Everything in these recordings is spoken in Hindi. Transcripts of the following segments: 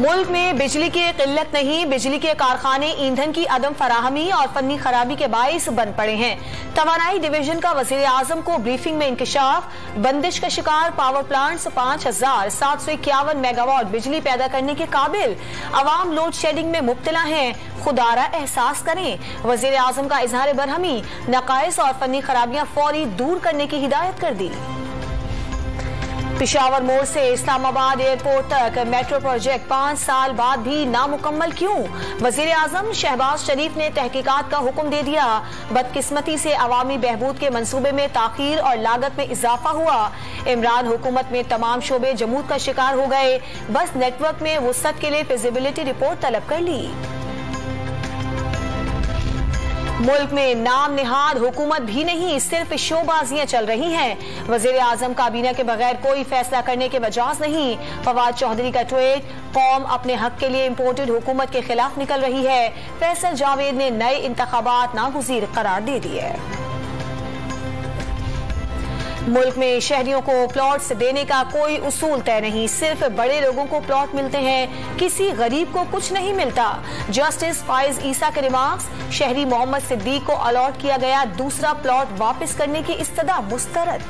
मुल्क में बिजली की किल्लत नहीं, बिजली के कारखाने ईंधन की अदम फराहमी और फनी खराबी के बाइस बन पड़े हैं। तवानाई डिवीजन का वजीर आजम को ब्रीफिंग में इंकशाफ। बंदिश का शिकार पावर प्लांट्स 5751 मेगावाट बिजली पैदा करने के काबिल। अवाम लोड शेडिंग में मुब्तला हैं, खुदारा एहसास करें। वजीर आजम का इजहार बरहमी, नकाइस और फनी खराबियां फौरी दूर करने की हिदायत कर दी। पिशावर मोड़ से इस्लामाबाद एयरपोर्ट तक मेट्रो प्रोजेक्ट 5 साल बाद भी नामुकम्मल क्यों? वजीर आजम शहबाज शरीफ ने तहकीकात का हुक्म दे दिया। बदकिस्मती से अवामी बहबूद के मंसूबे में ताखीर और लागत में इजाफा हुआ। इमरान हुकूमत में तमाम शोबे जमूद का शिकार हो गए, बस नेटवर्क में वुसअत के लिए फिजिबिलिटी रिपोर्ट तलब कर ली। मुल्क में नाम निहाद हुकूमत भी नहीं, सिर्फ शोबाजियां चल रही हैं। वजीर आजम काबीना के बगैर कोई फैसला करने के बजाज नहीं। फवाद चौधरी का ट्वीट, कौम अपने हक के लिए इम्पोर्टेड हुकूमत के खिलाफ निकल रही है। फैसल जावेद ने नए इंतखाबात नागुज़ीर करार दे दिए। मुल्क में शहरियों को प्लॉट्स देने का कोई उसूल तय नहीं, सिर्फ बड़े लोगों को प्लॉट मिलते हैं, किसी गरीब को कुछ नहीं मिलता। जस्टिस फाइज ईसा के रिमार्क्स, शहरी मोहम्मद सिद्दीक को अलॉट किया गया दूसरा प्लॉट वापस करने की इस्तदा मुस्तरद।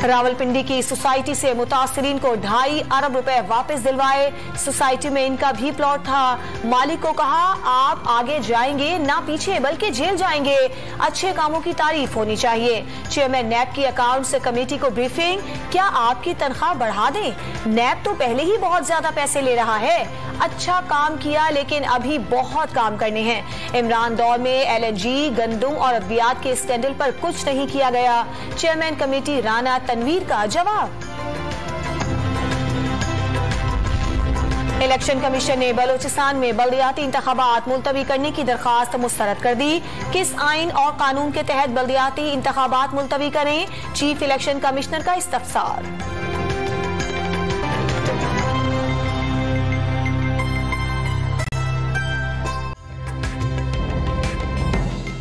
रावलपिंडी की सोसाइटी से मुतासरीन को 2.5 अरब रुपए वापस दिलवाए। सोसाइटी में इनका भी प्लॉट था। मालिक को कहा, आप आगे जाएंगे ना पीछे, बल्कि जेल जाएंगे। अच्छे कामों की तारीफ होनी चाहिए। चेयरमैन नैब की अकाउंट्स कमेटी को ब्रीफिंग, क्या आपकी तनख्वाह बढ़ा दें? नैब तो पहले ही बहुत ज्यादा पैसे ले रहा है। अच्छा काम किया, लेकिन अभी बहुत काम करने हैं। इमरान दौर में LNG, गंदुम और अद्वियात के स्कैंडल पर कुछ नहीं किया गया। चेयरमैन कमेटी राना तनवीर का जवाब। इलेक्शन कमीशन ने बलोचिस्तान में बल्दियाती इंतखाबात मुलतवी करने की दरखास्त मुस्तरद कर दी। किस आइन और कानून के तहत बल्दियाती इंतखाबात मुलतवी करें? चीफ इलेक्शन कमिश्नर का इस्तफसार।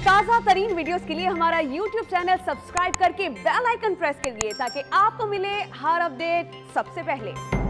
ताज़ा तरीन वीडियोस के लिए हमारा YouTube चैनल सब्सक्राइब करके बेल आइकन प्रेस करिए ताकि आपको मिले हर अपडेट सबसे पहले।